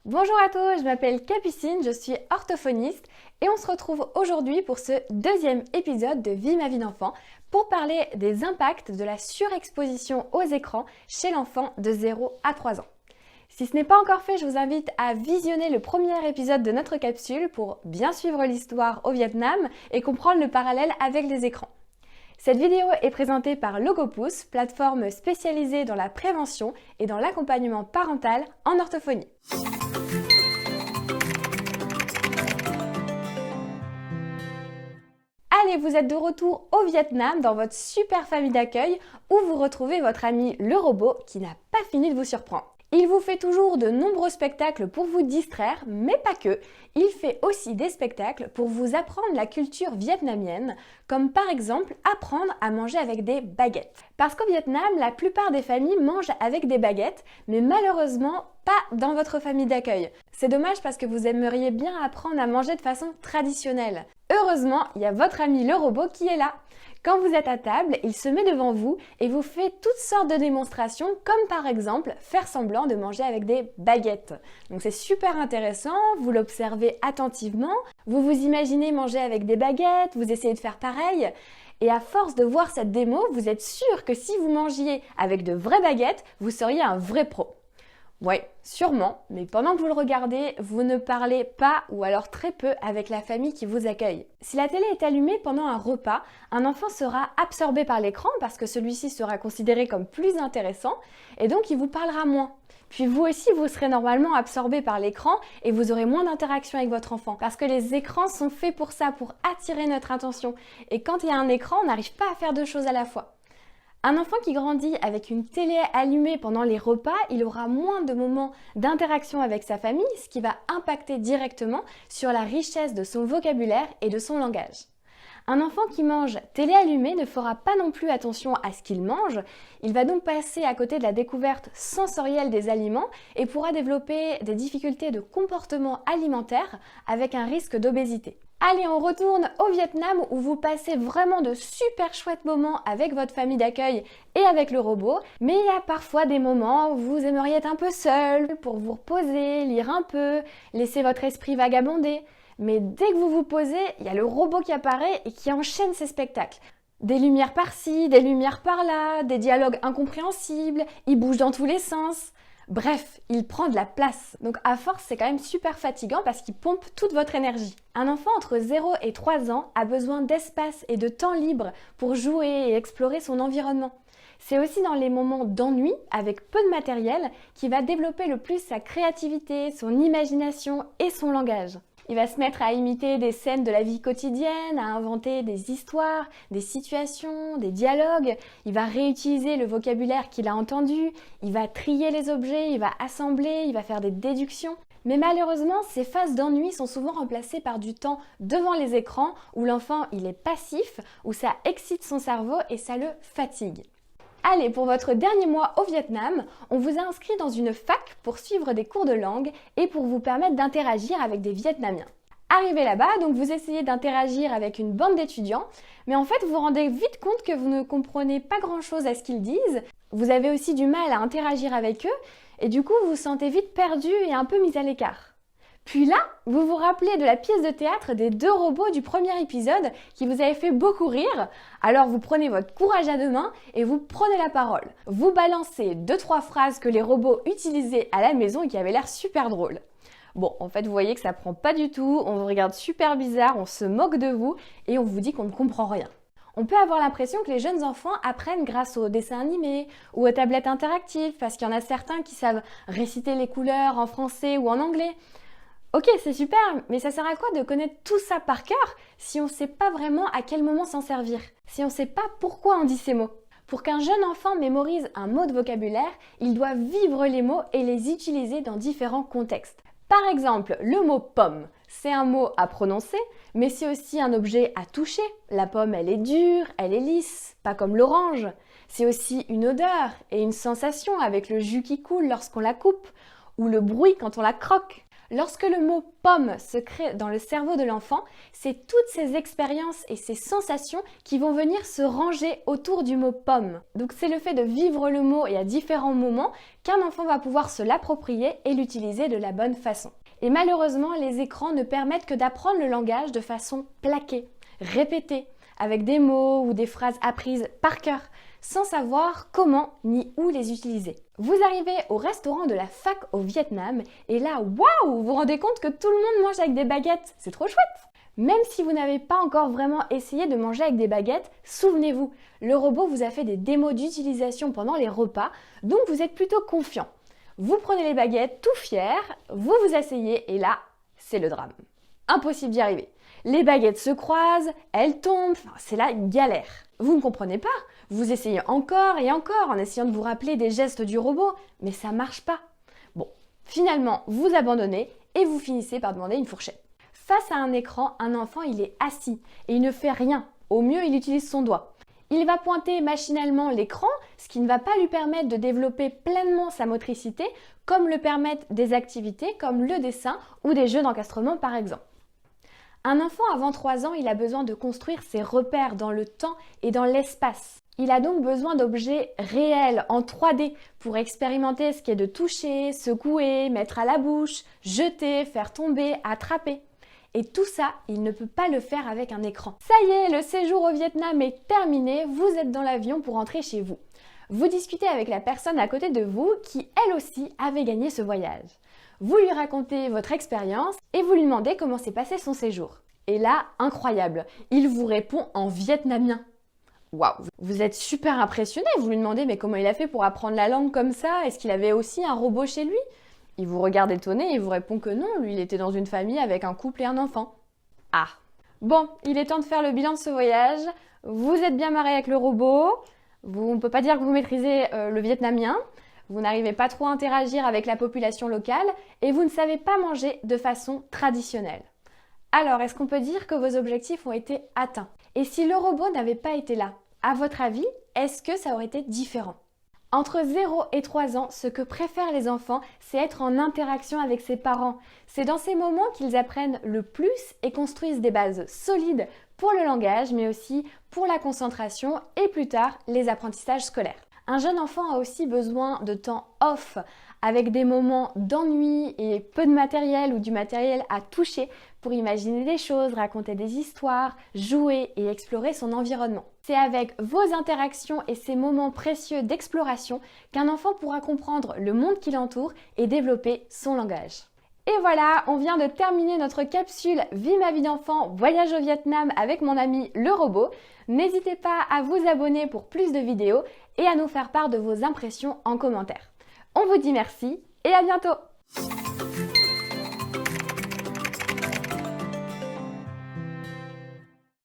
Bonjour à tous, je m'appelle Capucine, je suis orthophoniste et on se retrouve aujourd'hui pour ce deuxième épisode de Vie ma vie d'enfant pour parler des impacts de la surexposition aux écrans chez l'enfant de 0 à 3 ans. Si ce n'est pas encore fait, je vous invite à visionner le premier épisode de notre capsule pour bien suivre l'histoire au Vietnam et comprendre le parallèle avec les écrans. Cette vidéo est présentée par Logopousse, plateforme spécialisée dans la prévention et dans l'accompagnement parental en orthophonie. Allez, vous êtes de retour au Vietnam dans votre super famille d'accueil où vous retrouvez votre ami le robot qui n'a pas fini de vous surprendre. Il vous fait toujours de nombreux spectacles pour vous distraire, mais pas que. Il fait aussi des spectacles pour vous apprendre la culture vietnamienne, comme par exemple apprendre à manger avec des baguettes. Parce qu'au Vietnam, la plupart des familles mangent avec des baguettes, mais malheureusement pas dans votre famille d'accueil. C'est dommage parce que vous aimeriez bien apprendre à manger de façon traditionnelle. Heureusement, il y a votre ami le robot qui est là. Quand vous êtes à table, il se met devant vous et vous fait toutes sortes de démonstrations, comme par exemple faire semblant de manger avec des baguettes. Donc c'est super intéressant, vous l'observez attentivement, vous vous imaginez manger avec des baguettes, vous essayez de faire pareil. Et à force de voir cette démo, vous êtes sûr que si vous mangiez avec de vraies baguettes, vous seriez un vrai pro. Ouais, sûrement, mais pendant que vous le regardez, vous ne parlez pas ou alors très peu avec la famille qui vous accueille. Si la télé est allumée pendant un repas, un enfant sera absorbé par l'écran parce que celui-ci sera considéré comme plus intéressant et donc il vous parlera moins. Puis vous aussi, vous serez normalement absorbé par l'écran et vous aurez moins d'interaction avec votre enfant parce que les écrans sont faits pour ça, pour attirer notre attention. Et quand il y a un écran, on n'arrive pas à faire deux choses à la fois. Un enfant qui grandit avec une télé allumée pendant les repas, il aura moins de moments d'interaction avec sa famille, ce qui va impacter directement sur la richesse de son vocabulaire et de son langage. Un enfant qui mange télé allumée ne fera pas non plus attention à ce qu'il mange, il va donc passer à côté de la découverte sensorielle des aliments et pourra développer des difficultés de comportement alimentaire avec un risque d'obésité. Allez, on retourne au Vietnam où vous passez vraiment de super chouettes moments avec votre famille d'accueil et avec le robot, mais il y a parfois des moments où vous aimeriez être un peu seul pour vous reposer, lire un peu, laisser votre esprit vagabonder. Mais dès que vous vous posez, il y a le robot qui apparaît et qui enchaîne ces spectacles. Des lumières par-ci, des lumières par-là, des dialogues incompréhensibles, il bouge dans tous les sens. Bref, il prend de la place. Donc à force, c'est quand même super fatigant parce qu'il pompe toute votre énergie. Un enfant entre 0 et 3 ans a besoin d'espace et de temps libre pour jouer et explorer son environnement. C'est aussi dans les moments d'ennui, avec peu de matériel, qu'il va développer le plus sa créativité, son imagination et son langage. Il va se mettre à imiter des scènes de la vie quotidienne, à inventer des histoires, des situations, des dialogues. Il va réutiliser le vocabulaire qu'il a entendu, il va trier les objets, il va assembler, il va faire des déductions. Mais malheureusement, ces phases d'ennui sont souvent remplacées par du temps devant les écrans où l'enfant il est passif, où ça excite son cerveau et ça le fatigue. Allez, pour votre dernier mois au Vietnam, on vous a inscrit dans une fac pour suivre des cours de langue et pour vous permettre d'interagir avec des Vietnamiens. Arrivé là-bas, donc vous essayez d'interagir avec une bande d'étudiants, mais en fait vous vous rendez vite compte que vous ne comprenez pas grand-chose à ce qu'ils disent. Vous avez aussi du mal à interagir avec eux et du coup vous vous sentez vite perdu et un peu mis à l'écart. Puis là, vous vous rappelez de la pièce de théâtre des 2 robots du premier épisode qui vous avait fait beaucoup rire. Alors vous prenez votre courage à deux mains et vous prenez la parole. Vous balancez 2-3 phrases que les robots utilisaient à la maison et qui avaient l'air super drôles. Bon, en fait, vous voyez que ça prend pas du tout, on vous regarde super bizarre, on se moque de vous et on vous dit qu'on ne comprend rien. On peut avoir l'impression que les jeunes enfants apprennent grâce aux dessins animés ou aux tablettes interactives parce qu'il y en a certains qui savent réciter les couleurs en français ou en anglais. Ok, c'est super, mais ça sert à quoi de connaître tout ça par cœur si on ne sait pas vraiment à quel moment s'en servir, si on ne sait pas pourquoi on dit ces mots? Pour qu'un jeune enfant mémorise un mot de vocabulaire, il doit vivre les mots et les utiliser dans différents contextes. Par exemple, le mot pomme, c'est un mot à prononcer, mais c'est aussi un objet à toucher. La pomme, elle est dure, elle est lisse, pas comme l'orange. C'est aussi une odeur et une sensation avec le jus qui coule lorsqu'on la coupe, ou le bruit quand on la croque. Lorsque le mot pomme se crée dans le cerveau de l'enfant, c'est toutes ces expériences et ces sensations qui vont venir se ranger autour du mot pomme. Donc c'est le fait de vivre le mot et à différents moments qu'un enfant va pouvoir se l'approprier et l'utiliser de la bonne façon. Et malheureusement, les écrans ne permettent que d'apprendre le langage de façon plaquée, répétée, avec des mots ou des phrases apprises par cœur, sans savoir comment ni où les utiliser. Vous arrivez au restaurant de la fac au Vietnam et là, waouh, vous vous rendez compte que tout le monde mange avec des baguettes. C'est trop chouette! Même si vous n'avez pas encore vraiment essayé de manger avec des baguettes, souvenez-vous, le robot vous a fait des démos d'utilisation pendant les repas, donc vous êtes plutôt confiant. Vous prenez les baguettes tout fier, vous vous asseyez et là, c'est le drame. Impossible d'y arriver. Les baguettes se croisent, elles tombent, c'est la galère. Vous ne comprenez pas, vous essayez encore et encore en essayant de vous rappeler des gestes du robot, mais ça marche pas. Bon, finalement, vous abandonnez et vous finissez par demander une fourchette. Face à un écran, un enfant, il est assis et il ne fait rien. Au mieux, il utilise son doigt. Il va pointer machinalement l'écran, ce qui ne va pas lui permettre de développer pleinement sa motricité, comme le permettent des activités comme le dessin ou des jeux d'encastrement par exemple. Un enfant avant 3 ans, il a besoin de construire ses repères dans le temps et dans l'espace. Il a donc besoin d'objets réels en 3D pour expérimenter ce qui est de toucher, secouer, mettre à la bouche, jeter, faire tomber, attraper. Et tout ça, il ne peut pas le faire avec un écran. Ça y est, le séjour au Vietnam est terminé, vous êtes dans l'avion pour rentrer chez vous. Vous discutez avec la personne à côté de vous qui, elle aussi, avait gagné ce voyage. Vous lui racontez votre expérience et vous lui demandez comment s'est passé son séjour. Et là, incroyable, il vous répond en vietnamien. Waouh, vous êtes super impressionné, vous lui demandez mais comment il a fait pour apprendre la langue comme ça? Est-ce qu'il avait aussi un robot chez lui? Il vous regarde étonné et vous répond que non, lui il était dans une famille avec un couple et un enfant. Ah, bon, il est temps de faire le bilan de ce voyage. Vous êtes bien marré avec le robot, on ne peut pas dire que vous maîtrisez le vietnamien, vous n'arrivez pas trop à interagir avec la population locale et vous ne savez pas manger de façon traditionnelle. Alors, est-ce qu'on peut dire que vos objectifs ont été atteints? Et si le robot n'avait pas été là, à votre avis, est-ce que ça aurait été différent? Entre 0 et 3 ans, ce que préfèrent les enfants, c'est être en interaction avec ses parents. C'est dans ces moments qu'ils apprennent le plus et construisent des bases solides pour le langage, mais aussi pour la concentration et plus tard les apprentissages scolaires. Un jeune enfant a aussi besoin de temps off, avec des moments d'ennui et peu de matériel ou du matériel à toucher pour imaginer des choses, raconter des histoires, jouer et explorer son environnement. C'est avec vos interactions et ces moments précieux d'exploration qu'un enfant pourra comprendre le monde qui l'entoure et développer son langage. Et voilà, on vient de terminer notre capsule Vie ma vie d'enfant, voyage au Vietnam avec mon ami le robot. N'hésitez pas à vous abonner pour plus de vidéos et à nous faire part de vos impressions en commentaire. On vous dit merci et à bientôt!